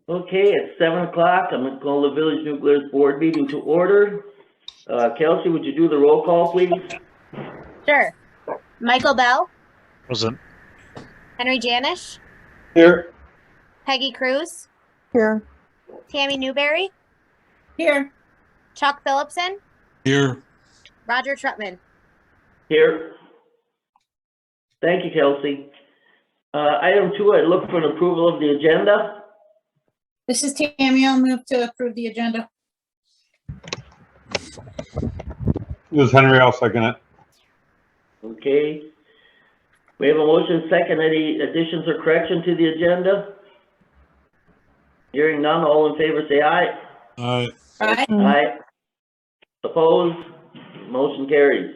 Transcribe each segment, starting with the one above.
Okay, it's 7 o'clock. I'm gonna call the Village New Glarus Board meeting to order. Kelsey, would you do the roll call, please? Sure. Michael Bell, Present. Henry Janish, Here. Peggy Cruz, Here. Tammy Newberry, Here. Chuck Phillipson, Here. Roger Trutman. Here. Thank you, Kelsey. Item 2, I look for an approval of the agenda. This is Tammy. I'll move to approve the agenda. This is Henry. I'll second it. Okay. We have a motion second. Any additions or correction to the agenda? Hearing none, all in favor say aye. Aye. Aye. Aye. Opposed? Motion carries.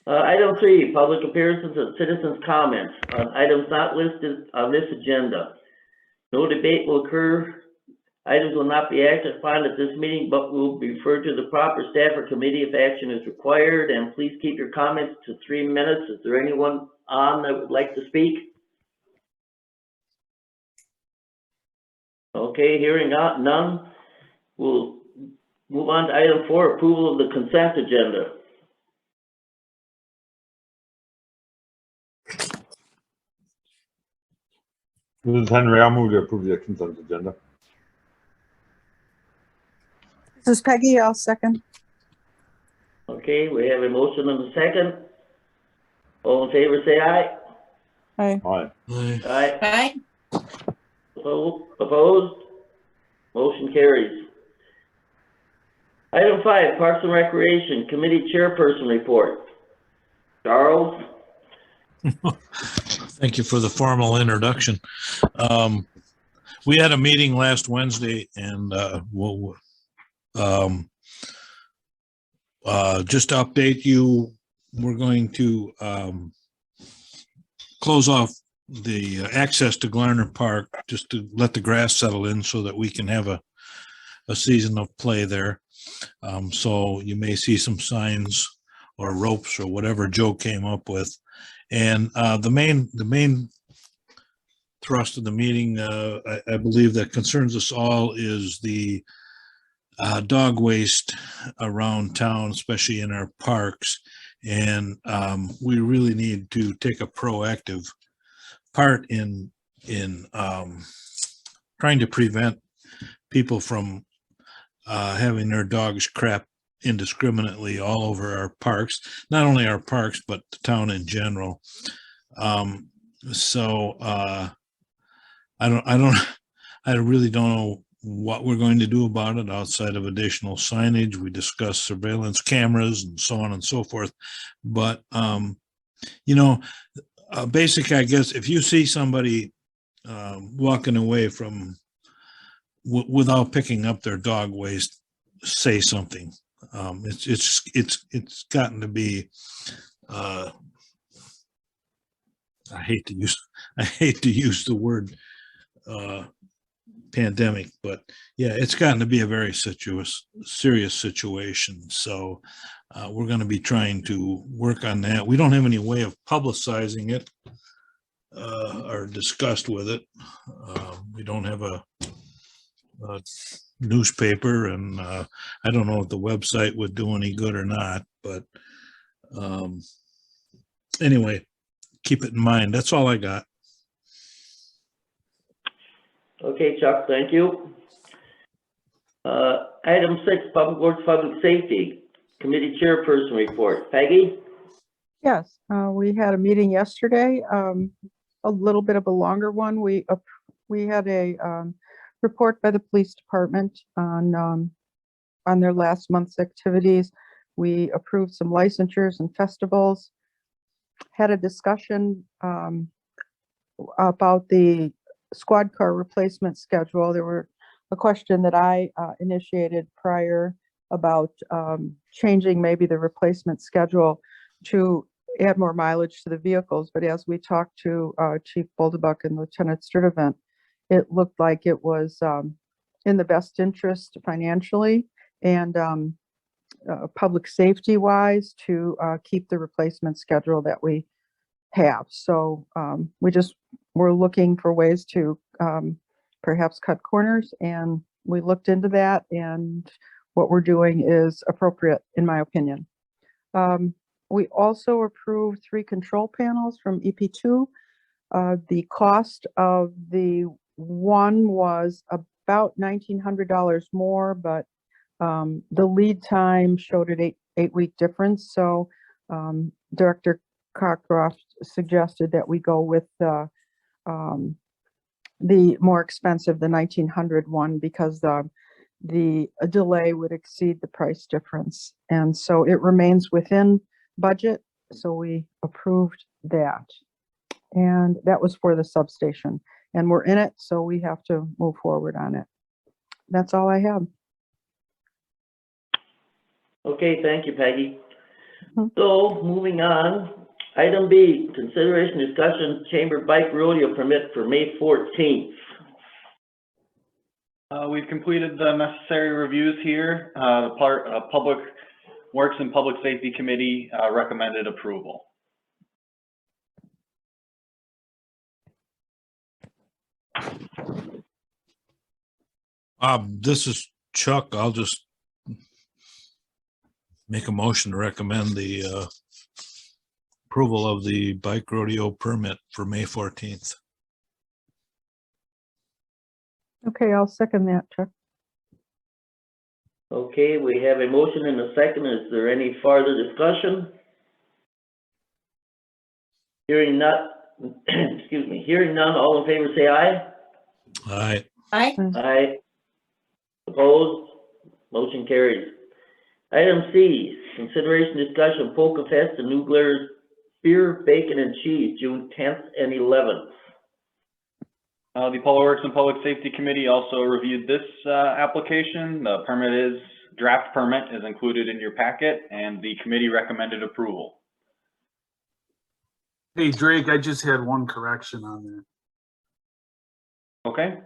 Item 3, public appearances and citizens' comments on items not listed on this agenda. No debate will occur. Items will not be acted upon at this meeting, but will be referred to the proper staff or committee if action is required. And please keep your comments to 3 minutes. Is there anyone on that would like to speak? Okay, hearing none, we'll move on to item 4, approval of the consent agenda. This is Henry. I'll move to approve the consent agenda. This is Peggy. I'll second. Okay, we have a motion and a second. All in favor say aye. Aye. Aye. Aye. Aye. Aye. Opposed? Motion carries. Item 5, Parks and Recreation Committee Chairperson Report. Charles? Thank you for the formal introduction. We had a meeting last Wednesday, and just to update you, we're going to close off the access to Glarus Park just to let the grass settle in so that we can have a season of play there. So you may see some signs or ropes or whatever Joe came up with. And the main thrust of the meeting, I believe that concerns us all, is the dog waste around town, especially in our parks. And we really need to take a proactive part in trying to prevent people from having their dogs crap indiscriminately all over our parks, not only our parks, but the town in general. So I really don't know what we're going to do about it outside of additional signage. We discussed surveillance cameras and so on and so forth. But, basically, I guess if you see somebody walking away from without picking up their dog waste, say something. It's gotten to be, I hate to use the word pandemic, but yeah, it's gotten to be a very serious situation. So we're going to be trying to work on that. We don't have any way of publicizing it or discussed with it. We don't have a newspaper, and I don't know if the website would do any good or not, but anyway, keep it in mind. That's all I got. Okay, Chuck, thank you. Item 6, Public Works, Public Safety Committee Chairperson Report. Peggy? Yes, we had a meeting yesterday, a little bit of a longer one. We had a report by the police department on their last month's activities. We approved some licensures and festivals, had a discussion about the squad car replacement schedule. There were a question that I initiated prior about changing maybe the replacement schedule to add more mileage to the vehicles. But as we talked to Chief Boldebuck and Lieutenant Sturtevant, it looked like it was in the best interest financially and public safety wise to keep the replacement schedule that we have. So we're looking for ways to perhaps cut corners, and we looked into that, and what we're doing is appropriate, in my opinion. We also approved 3 control panels from EP2. The cost of the one was about $1,900 more, but the lead time showed an 8-week difference. So Director Cockcroft suggested that we go with the more expensive, the 1,900 one, because the delay would exceed the price difference. And so it remains within budget. So we approved that. And that was for the substation. And we're in it, so we have to move forward on it. That's all I have. Okay, thank you, Peggy. Mhm. So, moving on, item B, consideration discussion chamber bike rodeo permit for May 14th. We've completed the necessary reviews here. The Public Works and Public Safety Committee recommended approval. This is Chuck. I'll just make a motion to recommend the approval of the bike rodeo permit for May 14th. Okay, I'll second that, Chuck. Okay, we have a motion and a second. Is there any further discussion? Hearing none, excuse me, hearing none, all in favor say aye. Aye. Aye. Aye. Opposed? Motion carries. Item C, consideration discussion Polka Fest and New Glarus beer, bacon, and cheese, June 10th and 11th. The Public Works and Public Safety Committee also reviewed this application. The permit draft permit is included in your packet, and the committee recommended approval. Hey, Drake, I just had one correction on there. Okay.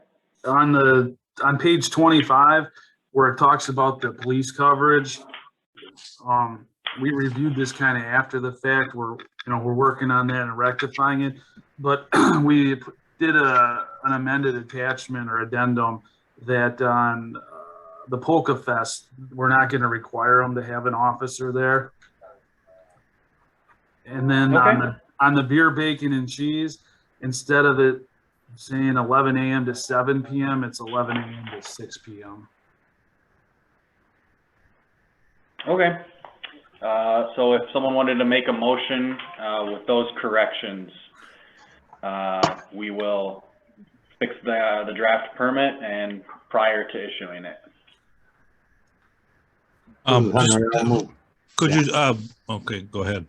On page 25, where it talks about the police coverage, we reviewed this kind of after the fact. We're working on that and rectifying it, but we did an amended attachment or addendum that on the Polka Fest, we're not going to require them to have an officer there. And then Okay. on the beer, bacon, and cheese, instead of it saying 11 a.m. to 7 p.m., it's 11 a.m. to 6 p.m. Okay. So if someone wanted to make a motion with those corrections, we will fix the draft permit and prior to issuing it. Henry, I'll move. Could you, okay, go ahead.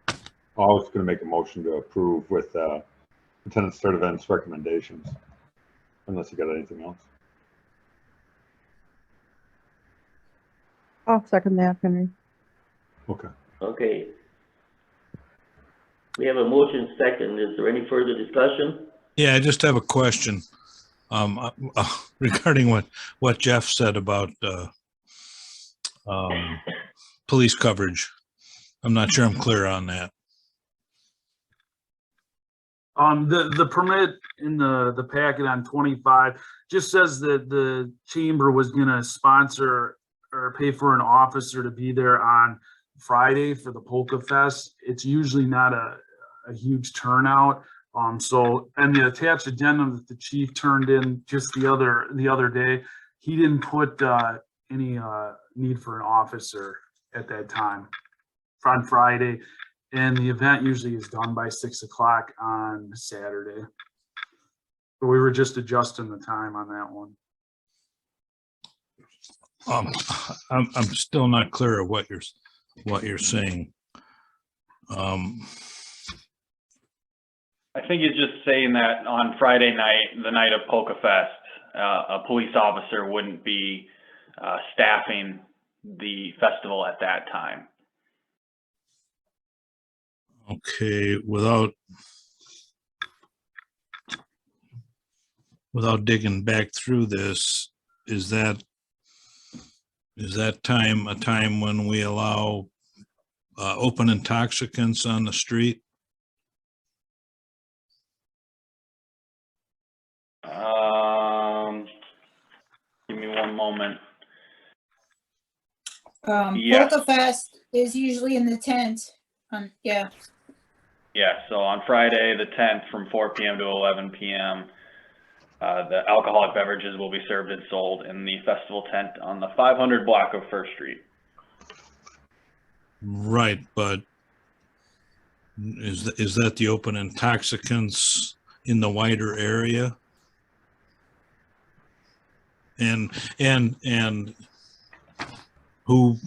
I was going to make a motion to approve with Lieutenant Sturdivant's recommendations, unless you got anything else. I'll second that, Henry. Okay. Okay. We have a motion second. Is there any further discussion? Yeah, I just have a question regarding what Jeff said about police coverage. I'm not sure I'm clear on that. The permit in the packet on 25 just says that the chamber was going to sponsor or pay for an officer to be there on Friday for the Polka Fest. It's usually not a huge turnout. And the attached addendum that the chief turned in just the other day, he didn't put any need for an officer at that time on Friday. And the event usually is done by 6 o'clock on Saturday. But we were just adjusting the time on that one. I'm still not clear of what you're saying. I think he's just saying that on Friday night, the night of Polka Fest, a police officer wouldn't be staffing the festival at that time. Okay, without digging back through this, is that time a time when we allow open intoxicants on the street? Give me one moment. Polka Fest is usually in the tent. Yeah. Yeah, so on Friday, the 10th, from 4 p.m. to 11 p.m., the alcoholic beverages will be served and sold in the festival tent on the 500 block of First Street. Right, but is that the open intoxicants in the wider area? And who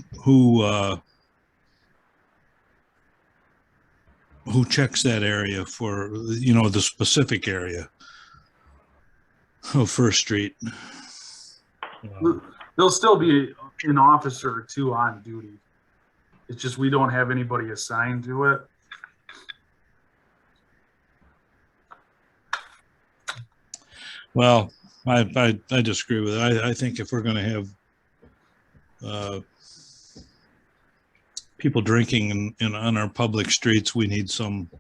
checks that area for, you know, the specific area of First Street? There'll still be an officer or two on duty. It's just we don't have anybody assigned to it. Well, I disagree with it. I think if we're going to have people drinking in on our public streets, we need some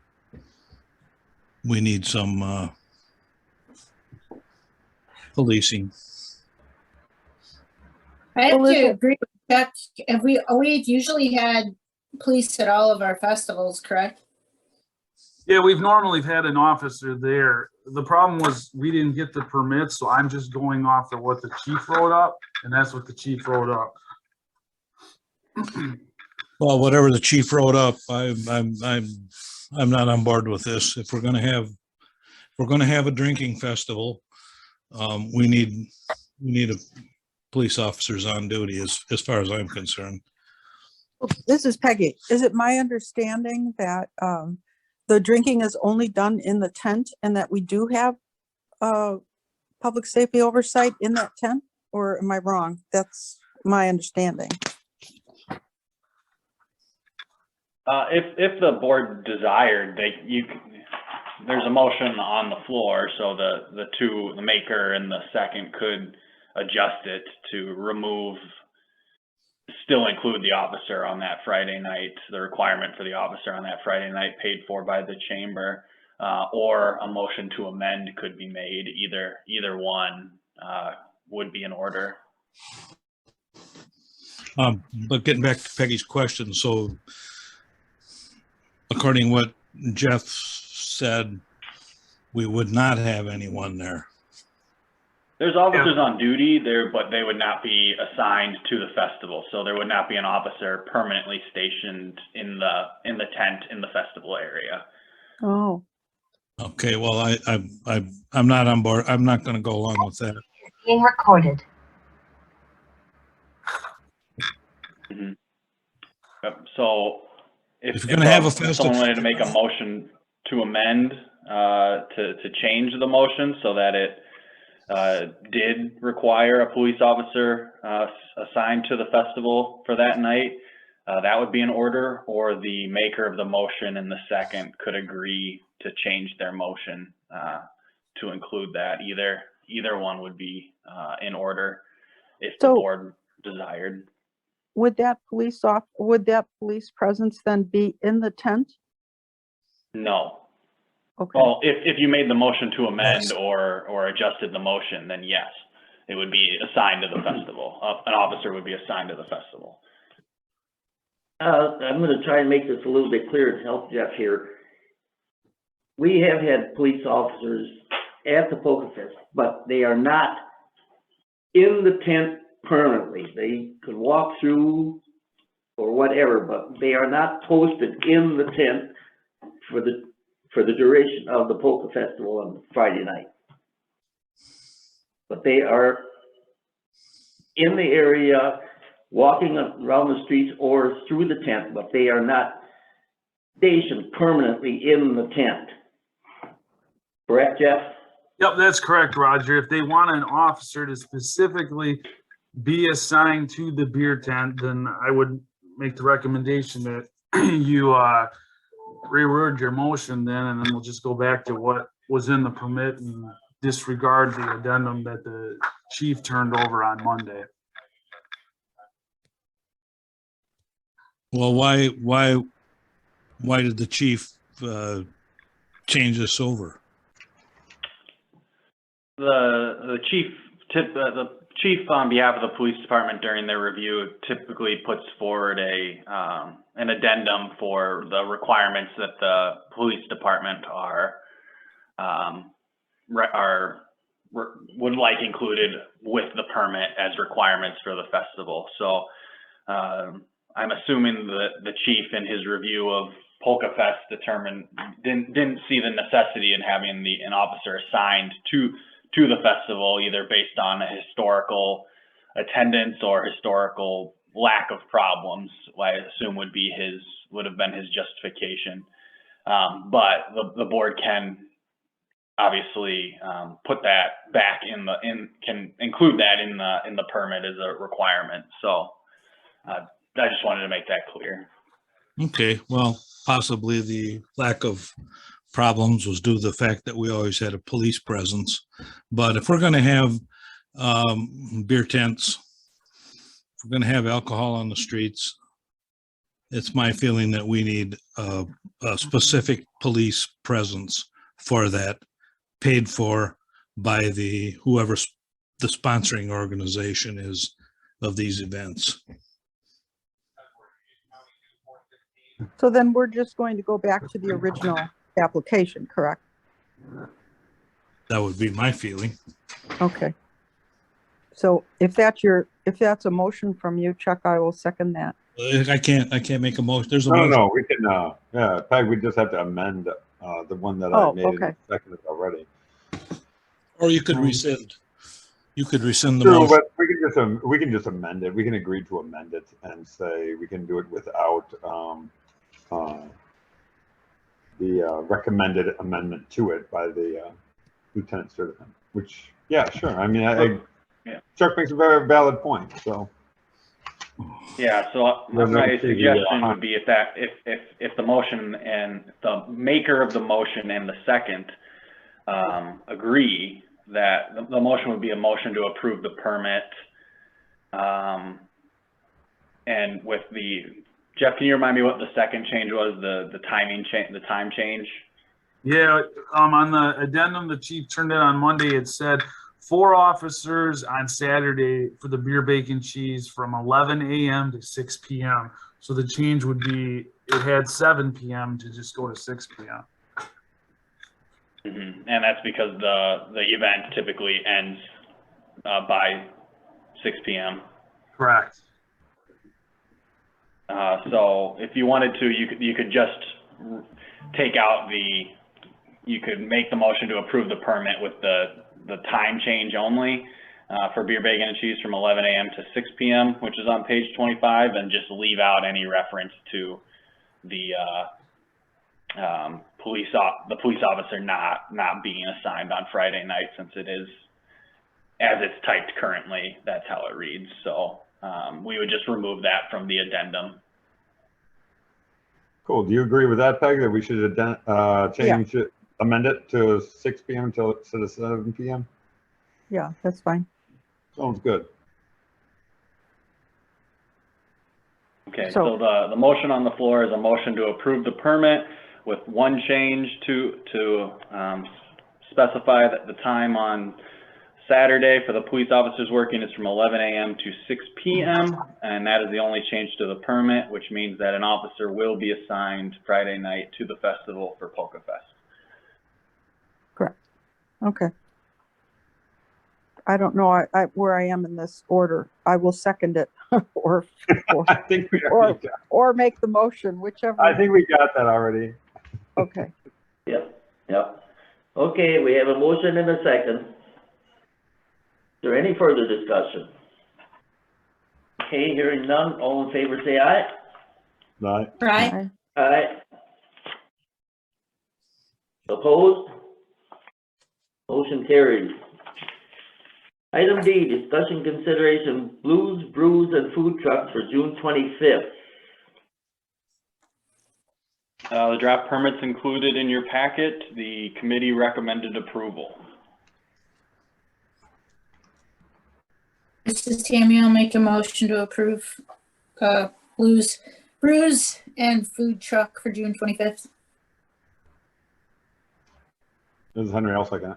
policing. I have to Elizabeth- agree with that. Have we've usually had police at all of our festivals, correct? Yeah, we've normally had an officer there. The problem was we didn't get the permit, so I'm just going off of what the chief wrote up, and that's what the chief wrote up. Well, whatever the chief wrote up, I'm not on board with this. If we're going to have a drinking festival, we need a police officers on duty as far as I'm concerned. This is Peggy. Is it my understanding that the drinking is only done in the tent and that we do have public safety oversight in that tent? Or am I wrong? That's my understanding. If the board desired, there's a motion on the floor, so the maker and the second could adjust it to still include the officer on that Friday night, the requirement for the officer on that Friday night paid for by the chamber, or a motion to amend could be made. Either one would be in order. But getting back to Peggy's question, so according to what Jeff said, we would not have anyone there. There's officers on duty there, but they would not be assigned to the festival. So there would not be an officer permanently stationed in the tent in the festival area. Oh, Okay, well, I'm not on board. I'm not going to go along with that. Being recorded. Mm-hmm. Yep. So If you're gonna have a festival, someone wanted to make a motion to amend, to change the motion so that it did require a police officer assigned to the festival for that night, that would be in order, or the maker of the motion and the second could agree to change their motion to include that. Either one would be in order if the board desired. would that police presence then be in the tent? No. Okay. Well, if you made the motion to amend or adjusted the motion, then yes, it would be assigned to the festival. An officer would be assigned to the festival. I'm going to try and make this a little bit clearer to help Jeff here. We have had police officers at the Polka Fest, but they are not in the tent permanently. They could walk through or whatever, but they are not posted in the tent for the duration of the Polka Festival on Friday night. But they are in the area, walking around the streets or through the tent, but they are not stationed permanently in the tent. Correct, Jeff? Yep, that's correct, Roger. If they want an officer to specifically be assigned to the beer tent, then I would make the recommendation that you reword your motion then, and then we'll just go back to what was in the permit and disregard the addendum that the chief turned over on Monday. Well, why did the chief change this over? the chief on behalf of the police department during their review typically puts forward an addendum for the requirements that the police department would like included with the permit as requirements for the festival. So I'm assuming that the chief in his review of Polka Fest didn't see the necessity in having an officer assigned to the festival, either based on a historical attendance or historical lack of problems. I assume would have been his justification. But the board can obviously put that back can include that in the permit as a requirement. So I just wanted to make that clear. Okay, well, possibly the lack of problems was due to the fact that we always had a police presence. But if we're going to have beer tents, if we're going to have alcohol on the streets, it's my feeling that we need a specific police presence for that, paid for by whoever the sponsoring organization is of these events. So then we're just going to go back to the original application, correct? That would be my feeling. Okay. So if that's a motion from you, Chuck, I will second that. I can't make a motion. There's a No, motion. no, we can, yeah, Peg, we just have to amend the one that I Oh, made okay. and seconded already. Or you could rescind. You could rescind the True, motion. but we can just amend it. We can agree to amend it and say we can do it without the recommended amendment to it by the lieutenant certificate. Which, yeah, sure. I mean, Yeah. Chuck makes a very valid point. So Yeah, so Then my let's see the, suggestion would be if the motion and the maker of the motion and the second agree that the motion would be a motion to approve the permit. And with Jeff, can you remind me what the second change was, the time change? Yeah, on the addendum the chief turned in on Monday, it said 4 officers on Saturday for the beer, bacon, cheese from 11 a.m. to 6 p.m. So the change would be, it had 7 p.m. to just go to 6 p.m. Mm-hmm. And that's because the event typically ends by 6 p.m. Correct. So if you wanted to, you could just take out you could make the motion to approve the permit with the time change only for beer, bacon, and cheese from 11 a.m. to 6 p.m., which is on page 25, and just leave out any reference to the police officer not being assigned on Friday night, since it is, as it's typed currently, that's how it reads. So we would just remove that from the addendum. cool. Do you agree with that, Peg, that we should change it, amend it to 6 p.m. instead of 7 p.m.? Yeah, that's fine. Sounds good. Okay, So- so the motion on the floor is a motion to approve the permit with one change to specify that the time on Saturday for the police officers working is from 11 a.m. to 6 p.m. And that is the only change to the permit, which means that an officer will be assigned Friday night to the festival for Polka Fest. Correct. Okay. I don't know where I am in this order. I will second it or I think we already got, or make the motion, whichever. I think we got that already. Okay. Yep. Okay, we have a motion and a second. Is there any further discussion? Okay, hearing none, all in favor say aye. Right. Right? Aye. Opposed? Motion carries. Item D, discussion consideration blues, brews, and food trucks for June 25th. The draft permit's included in your packet. The committee recommended approval. This is Tammy. I'll make a motion to approve brews and food truck for June 25th. This is Henry. I'll second it.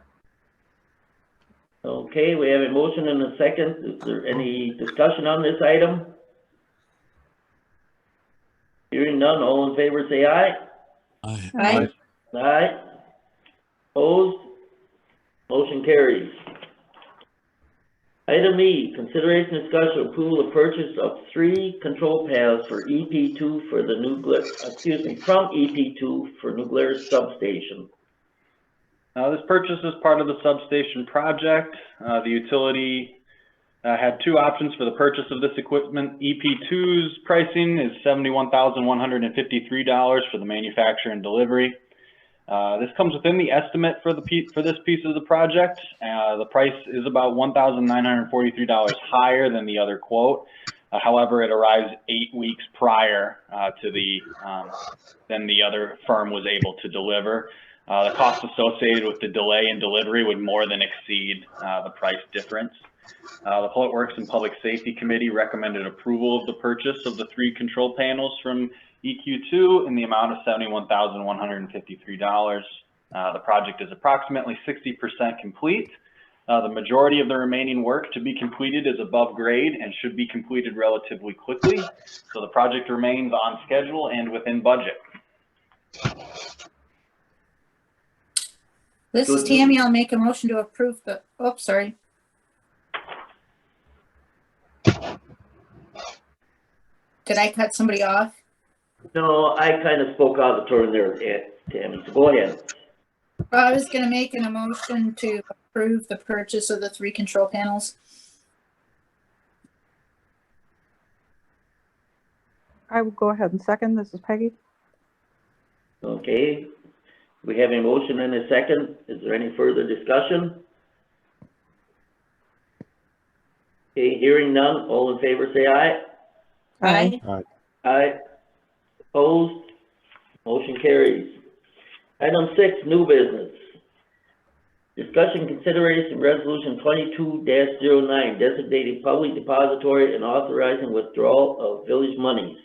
Okay, we have a motion and a second. Is there any discussion on this item? Hearing none, all in favor say aye. Aye. Aye. Aye. Opposed? Motion carries. Item E, consideration discussion approval of purchase of 3 control panels for EP2 for the new, from EP2 for new Glarus substation. This purchase is part of the substation project. The utility had 2 options for the purchase of this equipment. EP2's pricing is $71,153 for the manufacture and delivery. This comes within the estimate for this piece of the project. The price is about $1,943 higher than the other quote. However, it arrives 8 weeks prior to than the other firm was able to deliver. The cost associated with the delay in delivery would more than exceed the price difference. The Public Works and Public Safety Committee recommended approval of the purchase of the 3 control panels from EQ2 in the amount of $71,153. The project is approximately 60% complete. The majority of the remaining work to be completed is above grade and should be completed relatively quickly. So the project remains on schedule and within budget. This is Tammy. I'll make a motion to approve the, oh, sorry. Did I cut somebody off? No, I kind of spoke out of turn there, Tammy, so go ahead. Well, I was gonna make an motion to approve the purchase of the 3 control panels. I will go ahead and second. This is Peggy. Okay, we have a motion and a second. Is there any further discussion? Okay, hearing none, all in favor say aye. Aye. Aye. Opposed? Motion carries. Item 6, new business. Discussion consideration resolution 22-09, designating public depository and authorizing withdrawal of village monies.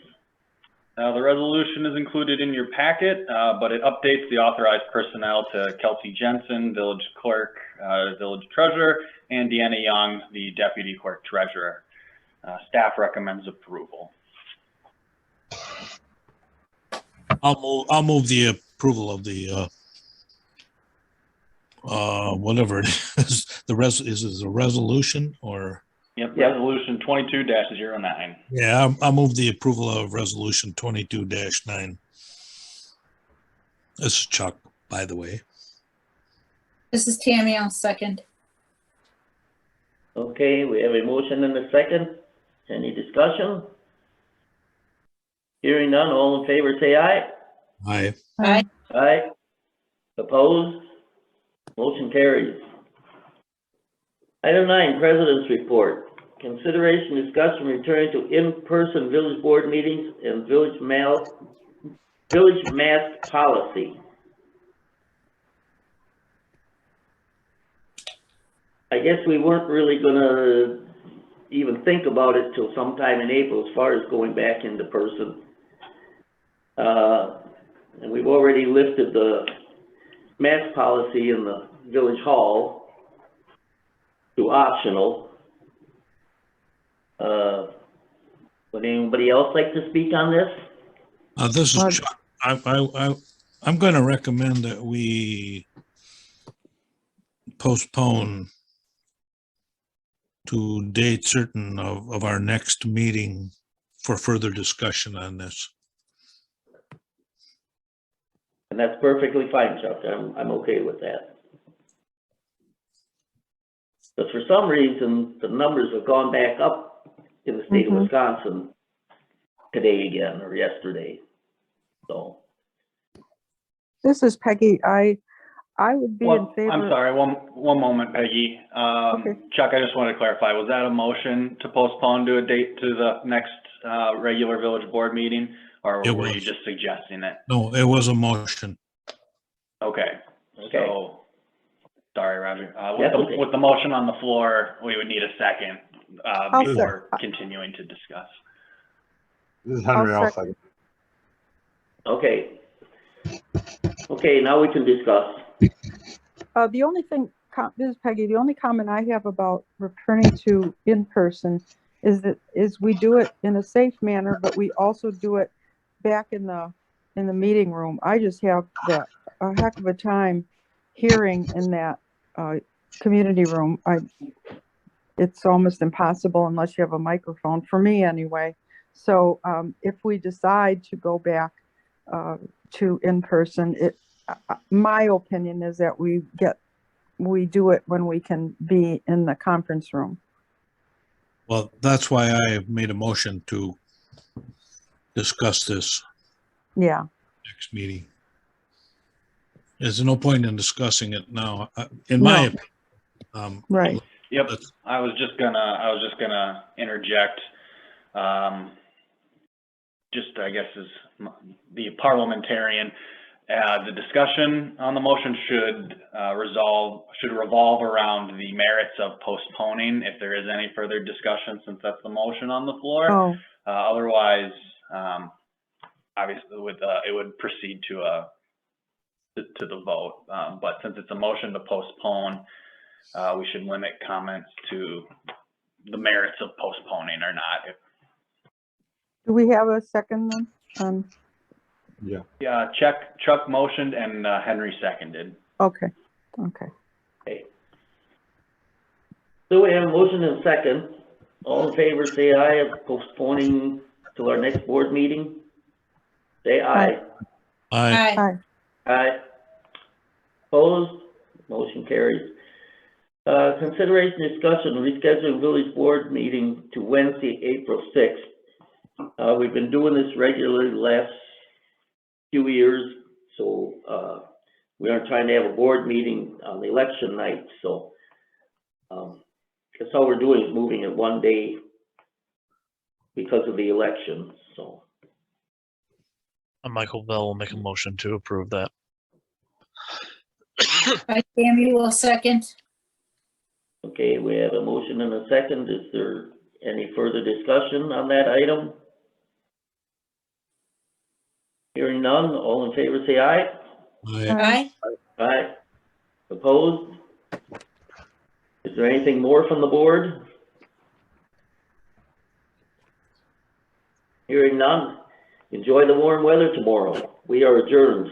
The resolution is included in your packet, but it updates the authorized personnel to Kelsey Jensen, village clerk, village treasurer, and Deanna Young, the deputy clerk treasurer. Staff recommends approval. I'll move the approval of the whatever it is. Is it a resolution or? Yep, resolution 22-09. Yeah, I'll move the approval of resolution 22-9. This is Chuck, by the way. This is Tammy. I'll second. Okay, we have a motion and a second. Any discussion? Hearing none, all in favor say aye. Aye. Aye. Aye. Opposed? Motion carries. Item 9, President's Report. Consideration, discussion, returning to in-person village board meetings and village mask policy. I guess we weren't really gonna even think about it till sometime in April as far as going back into person. And we've already lifted the mask policy in the village hall to optional. Would anybody else like to speak on this? This is Chuck. I'm going to recommend that we postpone to date certain of our next meeting for further discussion on this. And that's perfectly fine, Chuck. I'm okay with that. But for some reason, the numbers have gone back up in the state of Wisconsin today again, or yesterday. So. This is Peggy. I would be in favor. I'm sorry, one moment, Peggy. Okay. Chuck, I just wanted to clarify, was that a motion to postpone to a date to the next regular village board meeting? Or were you just suggesting it? No, it was a motion. Okay. So, sorry, Roger. Okay. With the motion on the floor, we would need a second before continuing to discuss. This is Henry. I'll second. Okay. Okay, now we can discuss. The only this is Peggy. The only comment I have about returning to in-person is we do it in a safe manner, but we also do it back in the meeting room. I just have a heck of a time hearing in that community room. It's almost impossible unless you have a microphone, for me anyway. So if we decide to go back to in-person, my opinion is that we do it when we can be in the conference room. Well, that's why I made a motion to discuss this Yeah, next meeting. There's no point in discussing it now, in my No. opinion. right. Yep, That's- I was just gonna interject, just, I guess, as the parliamentarian, the discussion on the motion should revolve around the merits of postponing, if there is any further discussion, since that's the motion on the floor. Oh, Otherwise, obviously, it would proceed to the vote. But since it's a motion to postpone, we should limit comments to the merits of postponing or not. do we have a second then? Yeah. Yeah, Chuck motioned and Henry seconded. Okay. Okay. So we have a motion and a second. All in favor, say aye of postponing till our next board meeting. Say aye. I, Aye. Aye. Opposed? Motion carries. Consideration, discussion, rescheduling village board meeting to Wednesday, April 6th. We've been doing this regularly the last few years, so we aren't trying to have a board meeting on the election night, so that's all we're doing is moving it one day because of the election, so. Michael Bell will make a motion to approve that. Tammy will second. Okay, we have a motion and a second. Is there any further discussion on that item? Hearing none, all in favor say aye. Aye. Aye. Opposed? Is there anything more from the board? Hearing none. Enjoy the warm weather tomorrow. We are adjourned.